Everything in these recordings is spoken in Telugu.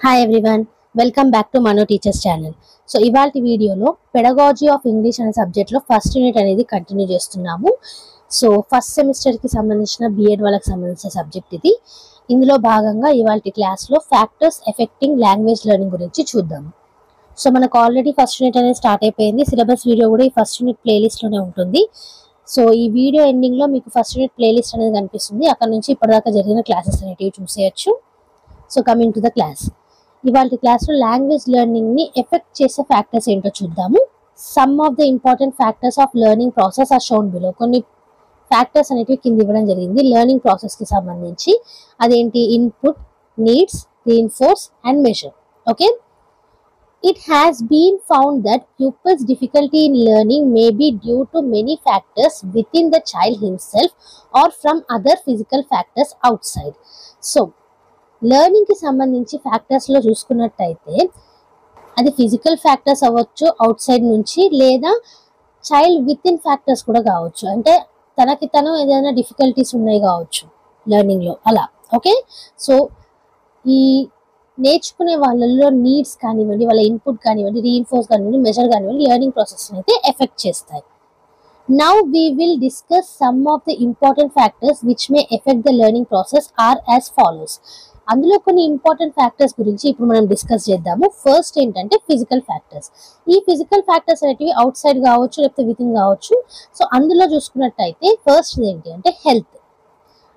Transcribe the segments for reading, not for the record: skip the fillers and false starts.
Hi everyone, welcome back to Mano Teachers channel. So ఇవాల్టి వీడియోలో పెడగాజీ ఆఫ్ ఇంగ్లీష్ అనే సబ్జెక్ట్ లో ఫస్ట్ యూనిట్ అనేది కంటిన్యూ చేస్తున్నాము. సో ఫస్ట్ సెమిస్టర్ కి సంబంధించిన బిఎడ్ వాళ్ళకి సంబంధించిన సబ్జెక్ట్ ఇది. ఇందులో భాగంగా ఇవాల్టి క్లాస్ లో ఫ్యాక్టర్స్ ఎఫెక్టింగ్ లాంగ్వేజ్ లెర్నింగ్ గురించి చూద్దాము. సో మనకు ఆల్రెడీ ఫస్ట్ యూనిట్ అనేది స్టార్ట్ అయిపోయింది. సిలబస్ వీడియో కూడా ఈ ఫస్ట్ యూనిట్ ప్లేలిస్ట్ లోనే ఉంటుంది. సో ఈ వీడియో ఎండింగ్ లో మీకు ఫస్ట్ యూనిట్ ప్లేలిస్ట్ అనేది కనిపిస్తుంది. అక్కడ నుంచి ఇప్పటిదాకా జరిగిన క్లాసెస్ అనేటివి చూసేయచ్చు. So coming to the class, ఇవాళ క్లాస్లో లాంగ్వేజ్ లెర్నింగ్ ని ఎఫెక్ట్ చేసే ఫ్యాక్టర్స్ ఏంటో చూద్దాము. Some of the important factors of learning process are shown below. కొన్ని ఫ్యాక్టర్స్ అనేవి కింద ఇవ్వడం జరిగింది లెర్నింగ్ ప్రాసెస్ కి సంబంధించి. అదేంటి? Input, needs, reinforce and measure. Okay, it has been found that pupils' difficulty in learning may be due to many factors within the child himself or from other physical factors outside. So learning కి సంబంధించి ఫ్యాక్టర్స్ లో చూసుకున్నట్టయితే అది ఫిజికల్ ఫ్యాక్టర్స్ అవ్వచ్చు అవుట్ సైడ్ నుంచి, లేదా చైల్డ్ విత్ ఇన్ ఫ్యాక్టర్స్ కూడా కావచ్చు. అంటే తనకి తను ఏదైనా డిఫికల్టీస్ ఉన్నాయి కావచ్చు లెర్నింగ్ లో, అలా. ఓకే, సో ఈ నేర్చుకునే వాళ్ళలో నీడ్స్ కానివ్వండి, వాళ్ళ ఇన్పుట్ కానివ్వండి, రీఇన్ఫోర్స్ కానివ్వండి, మెజర్ కానివ్వండి, లెర్నింగ్ ప్రాసెస్ అయితే ఎఫెక్ట్ చేస్తాయి. Now we will discuss some of the important factors which may affect the learning process are as follows. అందులో కొన్ని ఇంపార్టెంట్ ఫ్యాక్టర్స్ గురించి ఇప్పుడు మనం డిస్కస్ చేద్దాము. ఫస్ట్ ఏంటంటే ఫిజికల్ ఫ్యాక్టర్స్. ఈ ఫిజికల్ ఫ్యాక్టర్స్ అనేటివి అవుట్ సైడ్ కావచ్చు, లేకపోతే విత్ ఇన్ కావచ్చు. సో అందులో చూసుకున్నట్టయితే ఫస్ట్ ఏంటి అంటే health.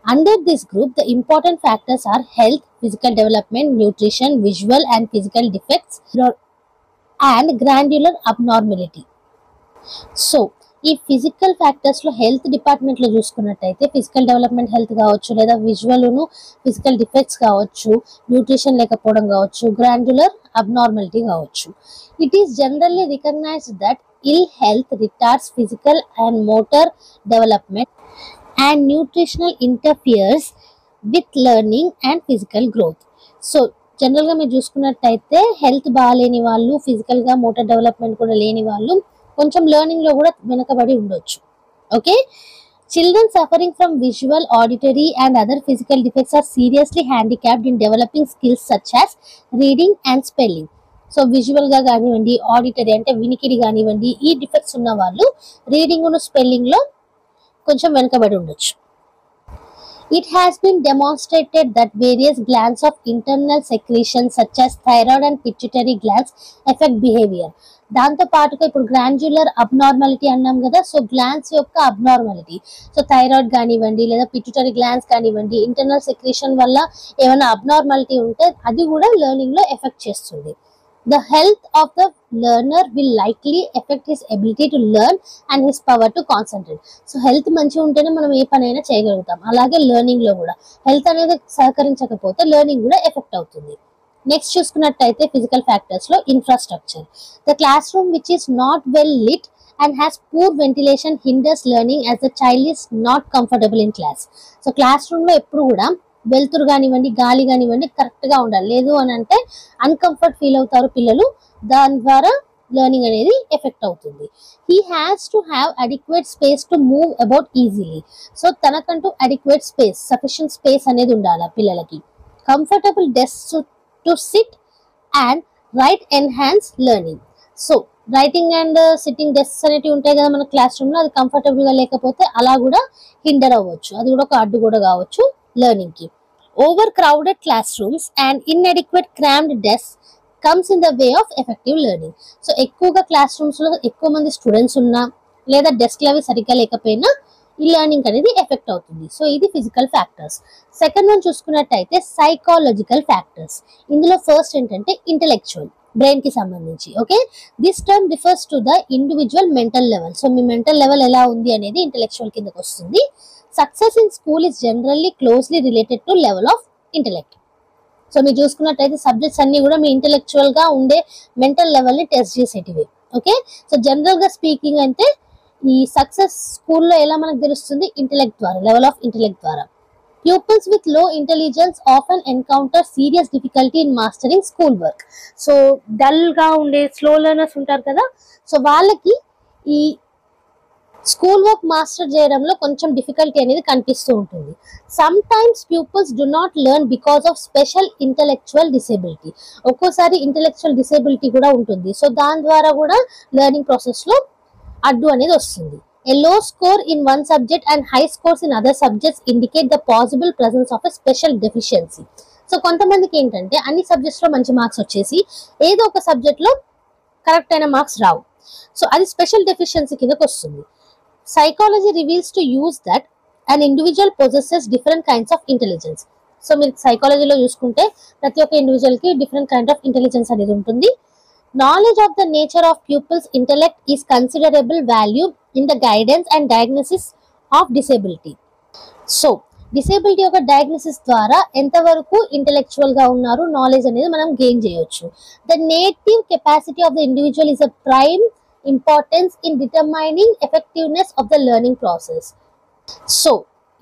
Under this group the important factors are health, physical development, nutrition, visual and physical defects and glandular abnormality. So ఈ ఫిజికల్ ఫ్యాక్టర్స్ లో హెల్త్ డిపార్ట్మెంట్ లో చూసుకున్నట్టయితే ఫిజికల్ డెవలప్మెంట్ హెల్త్ కావచ్చు, లేదా విజువల్ ఫిజికల్ డిఫెక్ట్స్ కావచ్చు, న్యూట్రిషన్ లేకపోవడం కావచ్చు, గ్రాండ్యులర్ అబ్నార్మాలిటీ కావచ్చు. It is generally recognised that ill health retards physical and motor development and nutritional interferes with learning and physical growth. So general గా మీరు చూసుకున్నట్టయితే హెల్త్ బాగాలేని వాళ్ళు, ఫిజికల్ గా మోటార్ డెవలప్మెంట్ కూడా లేని వాళ్ళు కొంచెం లెర్నింగ్ లో కూడా వెనకబడి ఉండొచ్చు. Okay, children suffering from visual, auditory and other physical defects are seriously handicapped in developing skills such as reading and spelling. So విజువల్ గా కానివ్వండి, ఆడిటరీ అంటే వినికిడి కానివ్వండి, ఈ డిఫెక్ట్స్ ఉన్న వాళ్ళు రీడింగ్ స్పెల్లింగ్ లో కొంచెం వెనకబడి ఉండొచ్చు. It has been demonstrated that various glands of internal secretion such as thyroid and pituitary glands affect behavior. దాంతో పాటుగా ఇప్పుడు గ్రాండ్యులర్ అబ్నార్మాలిటీ అన్నాం కదా. సో గ్లాండ్స్ యొక్క అబ్నార్మాలిటీ, సో థైరాయిడ్ కానివ్వండి, లేదా పిట్యూటరీ గ్లాండ్స్ కానివ్వండి, ఇంటర్నల్ సెక్రేషన్ వల్ల ఏమైనా అబ్నార్మాలిటీ ఉంటే అది కూడా లెర్నింగ్ లో ఎఫెక్ట్ చేస్తుంది. The health of the learner will likely affect his ability to learn and his power to concentrate. So health మంచిగా ఉంటేనే మనం ఏ పనైనా చేయగలుగుతాం. అలాగే లెర్నింగ్ లో కూడా హెల్త్ అనేది సహకరించకపోతే లెర్నింగ్ కూడా ఎఫెక్ట్ అవుతుంది. నెక్స్ట్ చూసుకున్నట్టయితే ఫిజికల్ ఫ్యాక్టర్స్ లో infrastructure. The classroom which is not well lit and has poor ventilation hinders learning as the child is not comfortable in class. So class room లో ఎప్పుడు కూడా వెలుతురు కానివ్వండి, గాలి కానివ్వండి కరెక్ట్ గా ఉండాలి. లేదు అని అంటే అన్కంఫర్ట్ ఫీల్ అవుతారు పిల్లలు, దాని ద్వారా లెర్నింగ్ అనేది ఎఫెక్ట్ అవుతుంది. He has to have adequate space to move about easily. So తనకంటూ అడిక్వేట్ స్పేస్, సఫిషియంట్ స్పేస్ అనేది ఉండాలి పిల్లలకి. Comfortable desk to SIT and right enhance learning. So writing and sitting desks అనేవి ఉంటాయి కదా మన క్లాస్ రూమ్ లో, అది కంఫర్టబుల్ గా లేకపోతే అలా కూడా హిండర్ అవ్వచ్చు, అది కూడా ఒక అడ్డు కూడా కావచ్చు లెర్నింగ్ కి. Over crowded class rooms and inadequate crammed desk comes in the way of effective learning. So ఎక్కువగా క్లాస్ రూమ్స్ లో ఎక్కువ మంది స్టూడెంట్స్ ఉన్నా, లేదా డెస్క్లు అవి సరిగ్గా లేకపోయినా ఈ లెర్నింగ్ అనేది ఎఫెక్ట్ అవుతుంది. సో ఇది ఫిజికల్ ఫ్యాక్టర్స్. సెకండ్ వన్ చూసుకున్నట్టయితే సైకాలజికల్ ఫ్యాక్టర్స్. ఇందులో ఫస్ట్ ఏంటంటే ఇంటెలెక్చువల్, బ్రెయిన్ కి సంబంధించి. Okay, this term refers to the individual mental level. So me mental level ఎలా ఉంది అనేది ఇంటెలెక్చువల్ కిందకి వస్తుంది. Success in school is generally closely related to level of intellect. So మీరు చూసుకున్నట్టయితే సబ్జెక్ట్స్ అన్ని కూడా మీ ఇంటెలెక్చువల్ గా ఉండే మెంటల్ లెవెల్ ని టెస్ట్ చేసేటివి. ఓకే, సో జనరల్ గా స్పీకింగ్ అంటే ఈ సక్సెస్ స్కూల్లో ఎలా మనకు తెలుస్తుంది? ఇంటెలెక్ట్ ద్వారా, లెవెల్ ఆఫ్ ఇంటెలెక్ట్ ద్వారా. Pupils with low intelligence often encounter serious difficulty in mastering school work. So dull గా ఉండే స్లో లెర్నర్స్ ఉంటారు కదా, సో వాళ్ళకి ఈ స్కూల్ వర్క్ మాస్టర్ చేయడంలో కొంచెం డిఫికల్టీ అనేది కనిపిస్తూ ఉంటుంది. Sometimes peoples do not learn because of special intellectual disability. ఒక్కోసారి ఇంటెలెక్చువల్ డిసేబిలిటీ కూడా ఉంటుంది. సో దాని ద్వారా కూడా లెర్నింగ్ ప్రాసెస్ లో అడ్డు అనేది వస్తుంది. A low score in one subject and high scores in other subjects indicate the possible presence of a special deficiency. So కొంతమందికి ఏంటంటే అన్ని సబ్జెక్ట్స్ లో మంచి మార్క్స్ వచ్చేసి ఏదో ఒక సబ్జెక్ట్ లో కరెక్ట్ అయిన మార్క్స్ రావు. సో అది స్పెషల్ డెఫిషియన్సీ కిందకి వస్తుంది. Psychology reveals to use that an individual possesses different kinds of intelligence. So మీరు సైకాలజీలో చూసుకుంటే ప్రతి ఒక్క ఇండివిజువల్ కి డిఫరెంట్ కైండ్ ఆఫ్ ఇంటెలిజెన్స్ అనేది ఉంటుంది. Knowledge of the nature of pupils' intellect is considerable value in the guidance and diagnosis of disability. So, disability యొక్క డయాగ్నోసిస్ ద్వారా ఎంతవరకు ఇంటెలెక్చువల్ గా ఉన్నారు నాలెడ్జ్ అనేది మనం గెయిన్ చేయొచ్చు. The native capacity of the individual is a prime importance in determining effectiveness of the learning process. So,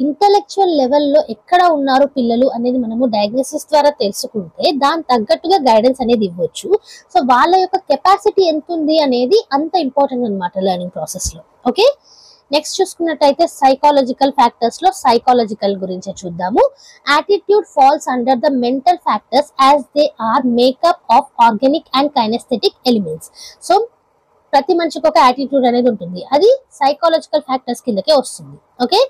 intellectual లెవెల్లో ఎక్కడ ఉన్నారు పిల్లలు అనేది మనము డయాగ్నోసిస్ ద్వారా తెలుసుకుంటే దాని తగ్గట్టుగా గైడెన్స్ అనేది ఇవ్వచ్చు. సో వాళ్ళ యొక్క కెపాసిటీ ఎంత ఉంది అనేది అంత ఇంపార్టెంట్ అనమాట లెర్నింగ్ ప్రాసెస్ లో. ఓకే, నెక్స్ట్ చూసుకున్నట్టయితే సైకాలజికల్ ఫ్యాక్టర్స్ లో సైకాలజికల్ గురించి చూద్దాము. Attitude falls under the mental factors as they are makeup of organic and kinaesthetic elements. So ప్రతి మనిషికి ఒక యాటిట్యూడ్ అనేది ఉంటుంది, అది సైకాలజికల్ ఫ్యాక్టర్స్ కిందకే వస్తుంది. Okay,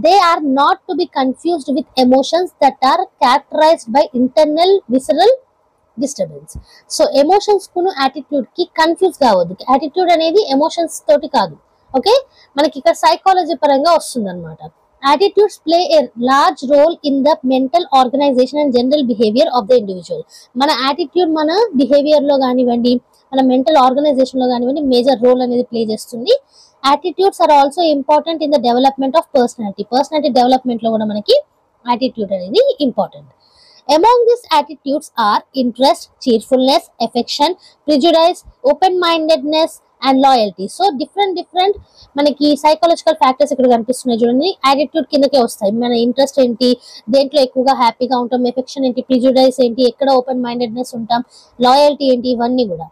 they are not to be confused with emotions that are characterized by internal visceral disturbance. So emotions కును యాటిట్యూడ్ కి కన్ఫ్యూజ్ కావద్దు. యాటిట్యూడ్ అనేది ఎమోషన్స్ తోటి కాదు. ఓకే, మనకి ఇక్కడ సైకాలజీ పరంగా వస్తుంది అనమాట. Attitudes play a large role in the mental organization and general behavior of the individual. మన యాటిట్యూడ్ మన బిహేవియర్ లో కానివ్వండి, మన మెంటల్ ఆర్గనైజేషన్ లో కానివ్వండి మేజర్ రోల్ అనేది ప్లే చేస్తుంది. Attitudes are also important in the development of personality. Personality development లో కూడా మనకి attitude అనేది important. Among these attitudes are interest, cheerfulness, affection, prejudice, open-mindedness and loyalty. So different మనకి సైకాలజికల్ ఫ్యాక్టర్స్ ఇక్కడ కనిపిస్తున్నాయి చూడండి, యాటిట్యూడ్ కిందకే వస్తాయి. మన ఇంట్రెస్ట్ ఏంటి, దేంట్లో ఎక్కువగా హ్యాపీగా ఉంటాం, ఎఫెక్షన్ ఏంటి, ప్రిజుడైస్ ఏంటి, ఎక్కడ ఓపెన్ మైండెడ్నెస్ ఉంటాం, లాయల్టీ ఏంటి, ఇవన్నీ కూడా.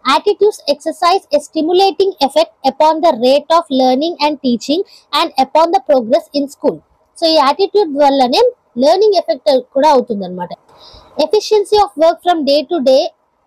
Attitudes exercise a stimulating effect upon the rate of learning and teaching and upon the progress in school. So ఈ యాటిట్యూడ్ వల్లనే లెర్నింగ్ ఎఫెక్ట్ కూడా అవుతుంది అనమాట. Efficiency of work from day to day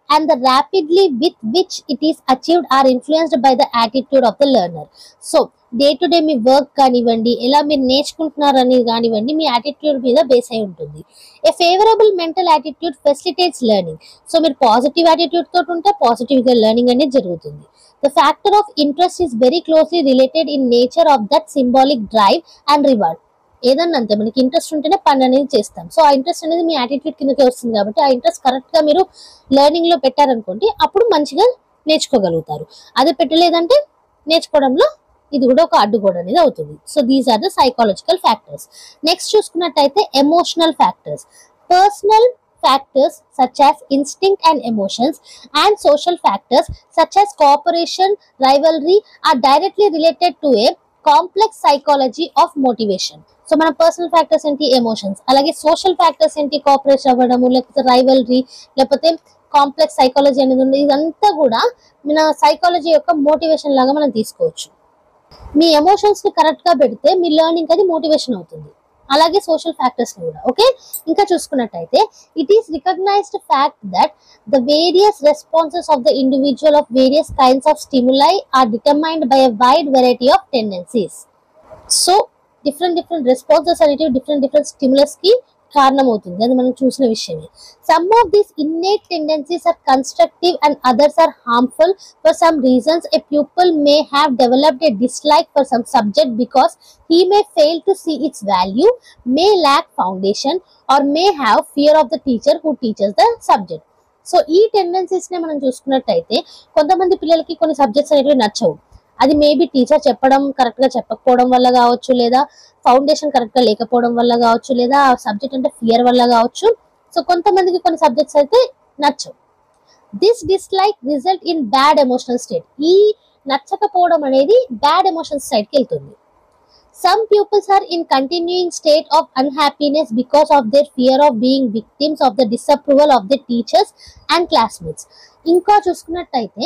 and the rapidly with which it is achieved are influenced by the attitude of the learner. So day to day me work కానివ్వండి, ఎలా మీరు నేర్చుకుంటున్నారు అనేది కానివ్వండి, మీ యాటిట్యూడ్ మీద బేస్ అయి ఉంటుంది. ఏ favourable mental attitude facilitates learning. So మీరు పాజిటివ్ యాటిట్యూడ్ తోటి ఉంటే పాజిటివ్ గా లెర్నింగ్ అనేది జరుగుతుంది. The factor of interest is very closely related in nature of that symbolic drive and reward. ఏదన్నా అంతే, మనకి ఇంట్రెస్ట్ ఉంటేనే పని అనేది చేస్తాం. సో ఆ ఇంట్రెస్ట్ అనేది మీ యాటిట్యూడ్ కిందకే వస్తుంది కాబట్టి ఆ ఇంట్రెస్ట్ కరెక్ట్ గా మీరు లెర్నింగ్ లో పెట్టారనుకోండి, అప్పుడు మంచిగా నేర్చుకోగలుగుతారు. అదే పెట్టలేదంటే నేర్చుకోవడంలో ఇది కూడా ఒక అడ్డుగోడ అనేది అవుతుంది. So these are the psychological factors. Next చూసుకున్నట్టయితే emotional factors. Personal factors such as instinct and emotions and social factors such as cooperation, rivalry are directly related to a complex psychology of motivation. So మన పర్సనల్ ఫ్యాక్టర్స్ ఏంటి, ఎమోషన్స్, అలాగే సోషల్ ఫ్యాక్టర్స్ ఏంటి, కోఆపరేషన్ అవ్వడము, లేకపోతే రైవల్రీ, లేకపోతే కాంప్లెక్స్ సైకాలజీ అనేది ఉంది. ఇదంతా కూడా మన సైకాలజీ యొక్క మోటివేషన్ లాగా మనం తీసుకోవచ్చు. మీ ఎమోషన్స్ ని కరెక్ట్ గా పెడితే మీ లెర్నింగ్ అది మోటివేషన్ అవుతుంది. అలాగే సోషల్ ఫ్యాక్టర్స్ కూడా. ఓకే, ఇంకా చూసుకున్నట్టయితే it is recognised fact that the various responses of the individual of various kinds of stimuli are determined by a wide variety of tendencies. So different responses అనేవి డిఫరెంట్ స్టిములస్ కి కారణమవుతుంది, అది మనం చూసిన విషయమే. Some of these innate tendencies are constructive and others are harmful. For some reasons a pupil may have developed a dislike for some subject because he may fail to see its value, may lack foundation or may have fear of the teacher who teaches the subject. So ఈ టెండెన్సీస్ నే మనం చూసుకున్నట్టయితే కొంతమంది పిల్లలకి కొన్ని సబ్జెక్ట్స్ అనేవి నచ్చవు. అది మేబీ టీచర్ చెప్పడం కరెక్ట్ గా చెప్పకపోవడం వల్ల కావచ్చు, లేదా ఫౌండేషన్ కరెక్ట్ గా లేకపోవడం వల్ల కావచ్చు, లేదా సబ్జెక్ట్ అంటే ఫియర్ వల్ల కావచ్చు. సో కొంతమందికి కొన్ని సబ్జెక్ట్స్ అయితే నచ్చవు. This dislike result in bad emotional state. ఈ నచ్చకపోవడం అనేది బ్యాడ్ ఎమోషనల్ స్టేట్ కి వెళ్తుంది. Some pupils are in continuing state of unhappiness because of their fear of being victims of the disapproval of their teachers and classmates. ఇంకా చూసుకున్నట్టయితే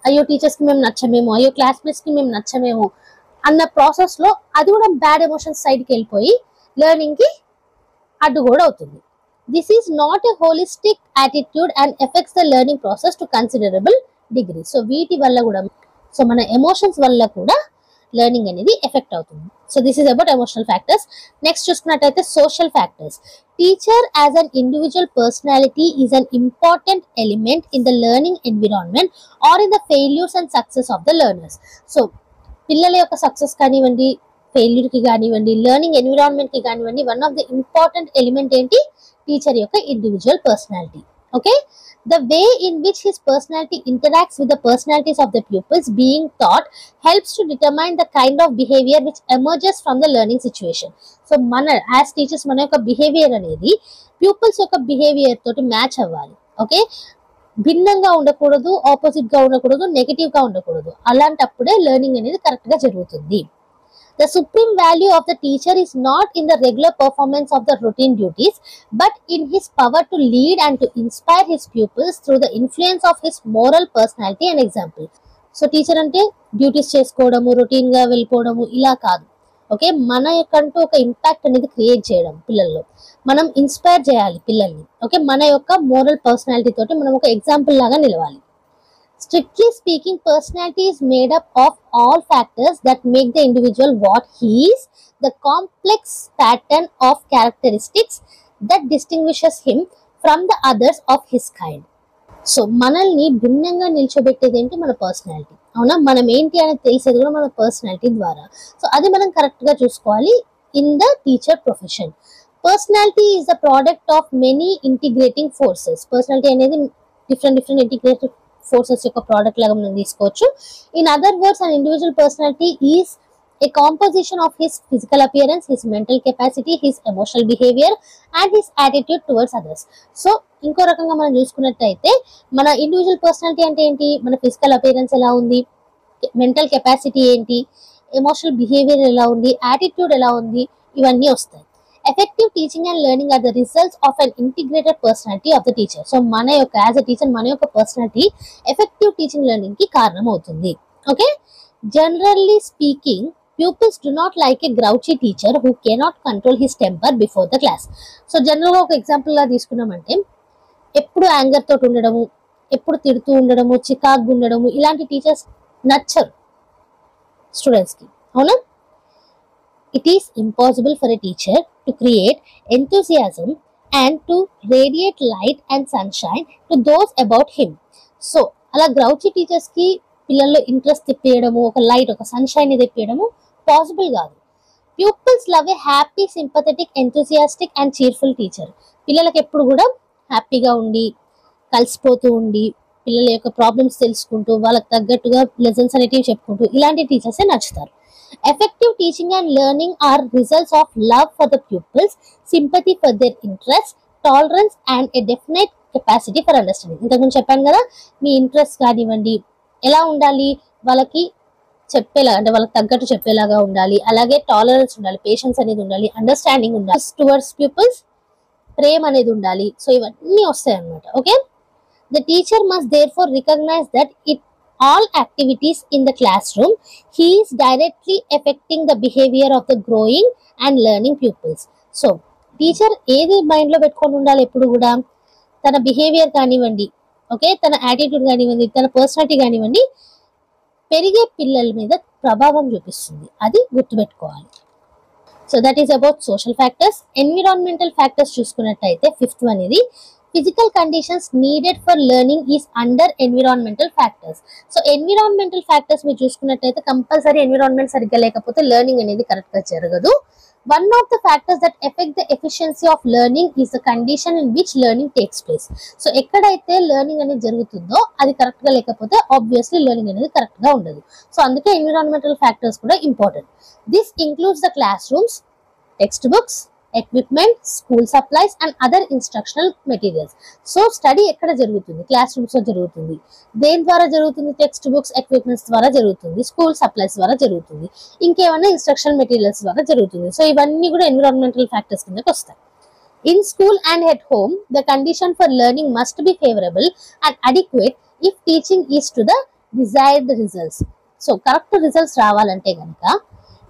అయ్యో టీచర్స్ కి మేము నచ్చమేమో, అయ్యో క్లాస్మేట్స్ కి మేము నచ్చమేమో అన్న ప్రాసెస్ లో అది కూడా బ్యాడ్ ఎమోషన్స్ సైడ్కి వెళ్ళిపోయి లెర్నింగ్ కి అడ్డు కూడా అవుతుంది. This is not a holistic attitude and effects the learning process to considerable degree. So వీటి వల్ల కూడా, సో మన ఎమోషన్స్ వల్ల కూడా లెర్నింగ్ అనేది ఎఫెక్ట్ అవుతుంది. So this is about emotional factors. Next చూసుకున్నట్టయితే social factors. Teacher as an individual personality is an important element in the learning environment or in the failures and success of the learners. So పిల్లల యొక్క సక్సెస్ కానివ్వండి, ఫెయిల్యూర్ కి కానివ్వండి, లెర్నింగ్ ఎన్విరాన్మెంట్ కి కానివ్వండి, one of the important element ఏంటి? టీచర్ యొక్క individual personality. Okay, the way in which his personality interacts with the personalities of the pupils being taught helps to determine the kind of behavior which emerges from the learning situation. So mana as teachers mana yokka behavior anedi pupils yokka behavior toti match avvali. Okay, భిన్నంగా ఉండకూడదు, ఆపోజిట్ గా ఉండకూడదు, నెగటివ్ గా ఉండకూడదు. అలాంటప్పుడే లెర్నింగ్ అనేది కరెక్ట్ గా జరుగుతుంది. The supreme value of the teacher is not in the regular performance of the routine duties, but in his power to lead and to inspire his pupils through the influence of his moral personality and example. So teacher అంటే డ్యూటీస్ చేసుకోవడము, రొటీన్ గా వెళ్ళిపోవడము ఇలా కాదు. ఓకే, మన యొక్కంటూ ఒక ఇంపాక్ట్ అనేది క్రియేట్ చేయడం, పిల్లల్లో మనం ఇన్స్పైర్ చేయాలి పిల్లల్ని. ఓకే, మన యొక్క మోరల్ పర్సనాలిటీ తోటి మనం ఒక ఎగ్జాంపుల్ లాగా నిలవాలి. Strictly speaking, personality is made up of all factors that make the individual what he is, the complex pattern of characteristics that distinguishes him from the others of his kind. So మనల్ని భిన్నంగా నిల్చోబెట్టేది ఏంటి? మన పర్సనాలిటీ. అవునా, మనం ఏంటి అనేది తెలిసేది కూడా మన పర్సనాలిటీ ద్వారా. సో అది మనం కరెక్ట్ గా చూసుకోవాలి in the teacher profession. Personality is the product of many integrating forces. Personality అనేది డిఫరెంట్ ఇంటిగ్రేటివ్ ఫోర్సెస్ యొక్క ప్రోడక్ట్ లాగా మనం తీసుకోవచ్చు. In other words, an individual personality is a composition of his physical appearance, his mental capacity, his emotional behavior and his attitude towards others. So ఇంకో రకంగా మనం చూసుకున్నట్టయితే మన ఇండివిజువల్ పర్సనాలిటీ అంటే ఏంటి? మన ఫిజికల్ అపియరెన్స్ ఎలా ఉంది, మెంటల్ కెపాసిటీ ఏంటి, ఎమోషనల్ బిహేవియర్ ఎలా ఉంది, యాటిట్యూడ్ ఎలా ఉంది, ఇవన్నీ వస్తాయి. Effective teaching and learning or the results of an integrated personality of the teacher. So మన యొక్క యాజ్ అ టీచర్ మన యొక్క పర్సనాలిటీ ఎఫెక్టివ్ టీచింగ్ లెర్నింగ్ కి కారణం అవుతుంది. Okay, generally speaking, pupils do not like a grouchy teacher who cannot control his temper before the class. So general గా ఒక ఎగ్జాంపుల్ లా తీసుకున్నామంటే, ఎప్పుడు యాంగర్ తోటి ఉండడము, ఎప్పుడు తిడుతూ ఉండడము, చికాకు ఉండడము, ఇలాంటి టీచర్స్ నచ్చరు స్టూడెంట్స్ కి. అవునా, it is impossible for a teacher to create enthusiasm and to radiate light and sunshine to those about him. So అలా గ్రౌచీ టీచర్స్ కి పిల్లల్లో ఇంట్రెస్ట్ తెప్పియడము, ఒక లైట్, ఒక సన్షైన్ తెప్పియడము పాసిబుల్ కాదు. Pupils love A happy, sympathetic, enthusiastic and cheerful teacher. పిల్లలకి ఎప్పుడు కూడా హ్యాపీగా ఉండి, కలిసిపోతూ ఉండి, పిల్లల యొక్క ప్రాబ్లమ్స్ తెలుసుకుంటూ, వాళ్ళకి తగ్గట్టుగా లెసన్స్ అనేటివి చెప్పుకుంటూ, ఇలాంటి టీచర్సే నచ్చుతారు. Effective teaching and learning are results of love for the pupils, sympathy for their interests, tolerance and a definite capacity for understanding. ఇంతకుముందు చెప్పాను కదా, మీ ఇంట్రెస్ట్ కానివ్వండి, ఎలా ఉండాలి, వాళ్ళకి చెప్పేలాగా అంటే వాళ్ళకి తగ్గట్టు చెప్పేలాగా ఉండాలి, అలాగే టాలరెన్స్ ఉండాలి, పేషెన్స్ అనేది ఉండాలి, అండర్స్టాండింగ్ ఉండాలి, టువర్డ్స్ పీపుల్స్ ప్రేమ అనేది ఉండాలి. సో ఇవన్నీ వస్తాయి అన్నమాట. Okay, the teacher must therefore recognise that it all activities in the classroom he is directly affecting the behavior of the growing and learning pupils. So teacher ఏది మైండ్ లో పెట్టుకొని ఉండాలి ఎప్పుడు కూడా, తన బిహేవియర్ కానివ్వండి, ఓకే, తన యాటిట్యూడ్ కానివ్వండి, తన పర్సనాలిటీ కానివ్వండి, పెరిగే పిల్లల మీద ప్రభావం చూపిస్తుంది, అది గుర్తుపెట్టుకోవాలి. So that is about social factors. Environmental factors చూసుకున్నట్టయితే ఫిఫ్త్ వన్ ఇది physical conditions needed for learning is under environmental factors. So environmental factors మీరు చూసుకున్నట్టయితే కంపల్సరీ ఎన్విరాన్మెంట్ సరిగ్గా లేకపోతే లెర్నింగ్ అనేది కరెక్ట్ గా జరగదు. One of the factors that effect the efficiency of learning is the condition in which learning takes place. So ఎక్కడైతే లెర్నింగ్ అనేది జరుగుతుందో అది కరెక్ట్ గా లేకపోతే ఆబ్వియస్లీ లెర్నింగ్ అనేది కరెక్ట్ గా ఉండదు. సో అందుకే ఎన్విరాన్మెంటల్ ఫ్యాక్టర్స్ కూడా important. This includes the class rooms, text books, equipment, school supplies and other instructional materials. So study ఎక్కడ జరుగుతుంది? క్లాస్ రూమ్స్ లో జరుగుతుంది. దేని ద్వారా జరుగుతుంది? టెక్స్ట్ బుక్స్, ఎక్విప్మెంట్స్ ద్వారా జరుగుతుంది, స్కూల్ సప్లైస్ ద్వారా జరుగుతుంది, ఇంకేమైనా ఇన్స్ట్రక్షనల్ మెటీరియల్స్ ద్వారా జరుగుతుంది. సో ఇవన్నీ కూడా ఎన్విరాన్మెంటల్ ఫ్యాక్టర్స్ కిందకి వస్తాయి. In school and at home the condition for learning must be favourable and adequate if teaching is to the desired results. So correct results రావాలంటే కనుక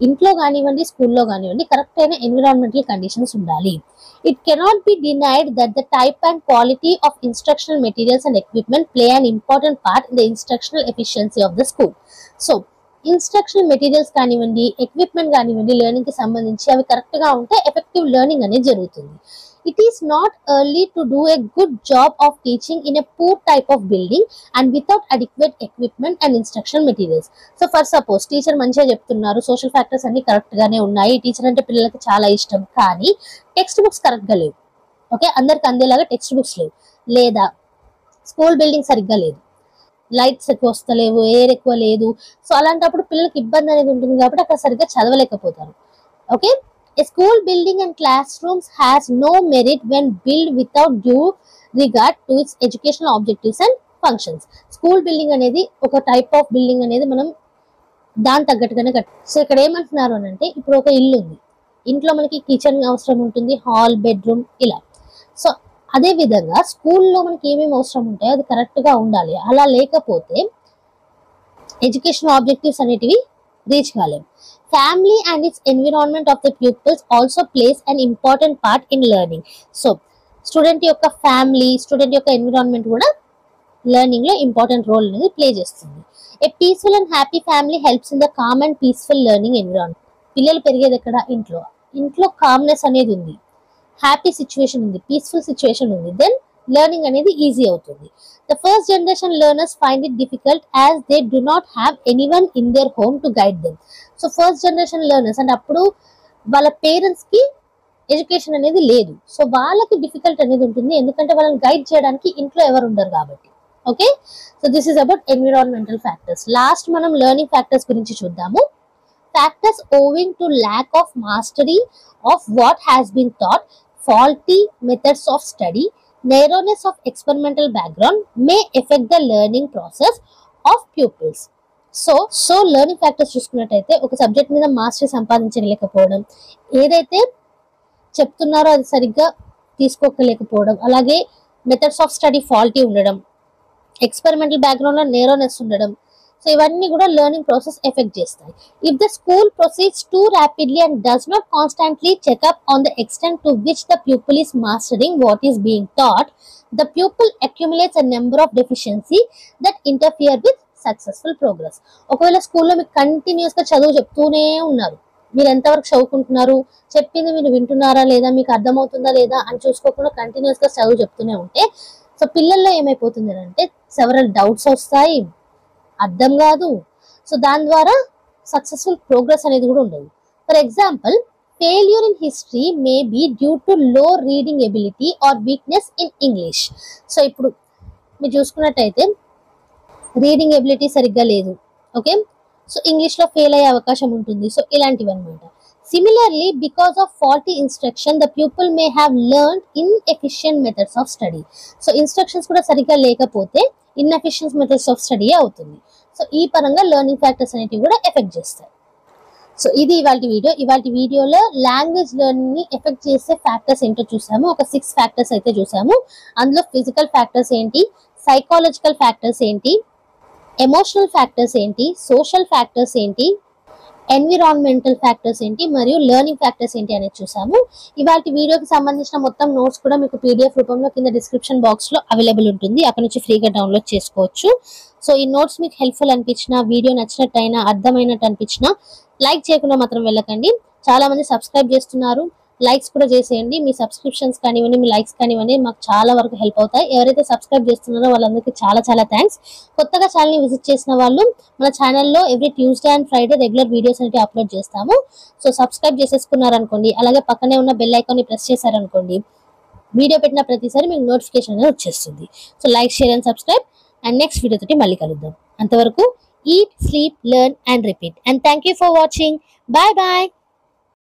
ఇంట్లో కానివ్వండి, స్కూల్లో కానివ్వండి, కరెక్ట్ అయిన ఎన్విరాన్మెంటల్ కండిషన్స్ ఉండాలి. It cannot be denied that the type and quality of instructional materials and equipment play an important part in the instructional efficiency of the school. So instructional materials కానివ్వండి, ఎక్విప్మెంట్ కానివ్వండి, లెర్నింగ్ కి సంబంధించి అవి కరెక్ట్ గా ఉంటే ఎఫెక్టివ్ లెర్నింగ్ అనేది జరుగుతుంది. It is not early to do a good job of teaching in a poor type of building and without adequate equipment and instructional materials. So for suppose teacher మంచిగా చెప్తున్నారు, సోషల్ ఫ్యాక్టర్స్ అన్ని కరెక్ట్ గానే ఉన్నాయి, టీచర్ అంటే పిల్లలకి చాలా ఇష్టం, కానీ టెక్స్ట్ బుక్స్ కరెక్ట్ గా లేవు. ఓకే, అందరికి అందేలాగా టెక్స్ట్ బుక్స్ లేవు, లేదా స్కూల్ బిల్డింగ్ సరిగ్గా లేదు, లైట్స్ ఎక్కువ వస్తలేవు, ఎయిర్ ఎక్కువ లేదు. సో అలాంటప్పుడు పిల్లలకి ఇబ్బంది అనేది ఉంటుంది కాబట్టి అక్కడ సరిగ్గా చదవలేకపోతారు. Okay, a school building and classrooms has no merit when built without due regard to its educational objectives and functions. School building అనేది ఒక టైప్ ఆఫ్ బిల్డింగ్ అనేది మనం దాని తగ్గట్టుగానే సో ఇక్కడ ఏమంటున్నారు అని అంటే, ఇప్పుడు ఒక ఇల్లు ఉంది, ఇంట్లో మనకి కిచెన్ అవసరం ఉంటుంది, హాల్, బెడ్రూమ్ ఇలా. సో అదే విధంగా స్కూల్లో మనకి ఏమేమి అవసరం ఉంటాయో అది కరెక్ట్ గా ఉండాలి. అలా లేకపోతే ఎడ్యుకేషన్ ఆబ్జెక్టివ్స్ అనేటివి రీచ్ కాలేము. Family and its environment of the pupils also plays an important part in learning. So student యొక్క ఫ్యామిలీ, స్టూడెంట్ యొక్క ఎన్విరాన్మెంట్ కూడా లెర్నింగ్ లో ఇంపార్టెంట్ రోల్ అనేది ప్లే చేస్తుంది. A peaceful and happy family helps in the calm and peaceful learning environment. పిల్లలు పెరిగేది ఎక్కడ? ఇంట్లో. ఇంట్లో కామ్నెస్ అనేది ఉంది, హ్యాపీ సిచ్యువేషన్ ఉంది, పీస్ఫుల్ సిచ్యువేషన్ ఉంది, దెన్ లెర్నింగ్ అనేది ఈజీ అవుతుంది. The first generation learners find it difficult as they do not have anyone in their home to guide them. So first generation learners అంటే అప్పుడు వాళ్ళ పేరెంట్స్ కి ఎడ్యుకేషన్ అనేది లేదు, సో వాళ్ళకి డిఫికల్ట్ అనేది ఉంటుంది, ఎందుకంటే వాళ్ళని గైడ్ చేయడానికి ఇంట్లో ఎవరు ఉండరు కాబట్టి. Okay, so this is about environmental factors. Last మనం లెర్నింగ్ ఫ్యాక్టర్స్ గురించి చూద్దాము. Factors owing to lack of mastery of what has been taught, faulty methods of study, narrowness of experimental background may affect the learning process of pupils. So learning factors చూసుకున్నట్టయితే ఒక సబ్జెక్ట్ మీద మాస్టరీ సంపాదించలేకపోవడం, ఏదైతే చెప్తున్నారో అది సరిగ్గా తీసుకోలేకపోవడం, అలాగే మెథడ్స్ ఆఫ్ స్టడీ ఫాల్టీ ఉండడం, ఎక్స్పెరిమెంటల్ బ్యాక్గ్రౌండ్ లో నేరోనెస్ ఉండడం, సో ఇవన్నీ కూడా లెర్నింగ్ ప్రాసెస్ ఎఫెక్ట్ చేస్తాయి. If the school proceeds too rapidly and does not constantly check up on the extent to which the pupil is mastering what is being taught, the pupil accumulates a number of deficiency that interfere with successful progress. ఒకవేళ స్కూల్లో మీకు కంటిన్యూస్ గా చదువు చెప్తూనే ఉన్నారు, మీరు ఎంతవరకు చదువుకుంటున్నారు, చెప్పింది మీరు వింటున్నారా లేదా, మీకు అర్థమవుతుందా లేదా అని చూసుకోకుండా కంటిన్యూస్ గా చదువు చెప్తూనే ఉంటే సో పిల్లల్లో ఏమైపోతుంది అంటే సెవరల్ డౌట్స్ వస్తాయి, అర్థం కాదు, సో దాని ద్వారా సక్సెస్ఫుల్ ప్రోగ్రెస్ అనేది కూడా ఉండదు. For example, failure in history may be due to లో reading ability or weakness in English. So ఇప్పుడు మీరు చూసుకున్నట్టయితే రీడింగ్ ఎబిలిటీ సరిగ్గా లేదు, ఓకే, సో ఇంగ్లీష్ లో ఫెయిల్ అయ్యే అవకాశం ఉంటుంది. సో ఇలాంటివి అనమాట. Similarly, because of faulty instruction the people may have learned inefficient methods of study. So instructions కూడా సరిగ్గా లేకపోతే ఇన్ఎఫిషియెంట్ మెథడ్స్ ఆఫ్ స్టడీ అవుతుంది. సో ఈ పరంగా లెర్నింగ్ ఫ్యాక్టర్స్ అనేటివి కూడా ఎఫెక్ట్ చేస్తాయి. సో ఇది ఇవాళ వీడియో. ఇవాళ వీడియోలో లాంగ్వేజ్ లెర్నింగ్ ని ఎఫెక్ట్ చేసే ఫ్యాక్టర్స్ ఏంటో చూసాము. ఒక 6 ఫ్యాక్టర్స్ అయితే చూసాము. అందులో ఫిజికల్ ఫ్యాక్టర్స్ ఏంటి, సైకాలజికల్ ఫ్యాక్టర్స్ ఏంటి, ఎమోషనల్ ఫ్యాక్టర్స్ ఏంటి, సోషల్ ఫ్యాక్టర్స్ ఏంటి, ఎన్విరాన్మెంటల్ ఫ్యాక్టర్స్ ఏంటి, మరియు లెర్నింగ్ ఫ్యాక్టర్స్ ఏంటి అనేది చూసాము. ఇవాళ వీడియోకి సంబంధించిన మొత్తం నోట్స్ కూడా మీకు PDF రూపంలో కింద డిస్క్రిప్షన్ బాక్స్ లో అవైలబుల్ ఉంటుంది, అక్కడ నుంచి ఫ్రీగా డౌన్లోడ్ చేసుకోవచ్చు. సో ఈ నోట్స్ మీకు హెల్ప్ఫుల్ అనిపించినా, వీడియో నచ్చినట్టయినా, అర్థమైనట్టు అనిపించినా లైక్ చేయకుండా మాత్రం వెళ్ళకండి. చాలా మంది సబ్స్క్రైబ్ చేస్తున్నారు, లైక్స్ కూడా చేసేయండి. మీ సబ్స్క్రిప్షన్స్ కానివ్వండి, మీ లైక్స్ కానివ్వండి మాకు చాలా వరకు హెల్ప్ అవుతాయి. ఎవరైతే సబ్స్క్రైబ్ చేస్తున్నారో వాళ్ళందరికీ చాలా చాలా థ్యాంక్స్. కొత్తగా ఛానల్ని విజిట్ చేసిన వాళ్ళు మన ఛానల్లో every Tuesday and Friday regular videos అనేవి అప్లోడ్ చేస్తాము. సో సబ్స్క్రైబ్ చేసేసుకున్నారనుకోండి, అలాగే పక్కనే ఉన్న బెల్ ఐకాన్ని ప్రెస్ చేశారనుకోండి, వీడియో పెట్టిన ప్రతిసారి మీకు నోటిఫికేషన్ అనేది వచ్చేస్తుంది. So like, share and subscribe. And next video తోటి మళ్ళీ కలుద్దాం. అంతవరకు eat, sleep, learn and repeat. And thank you for watching. Bye bye.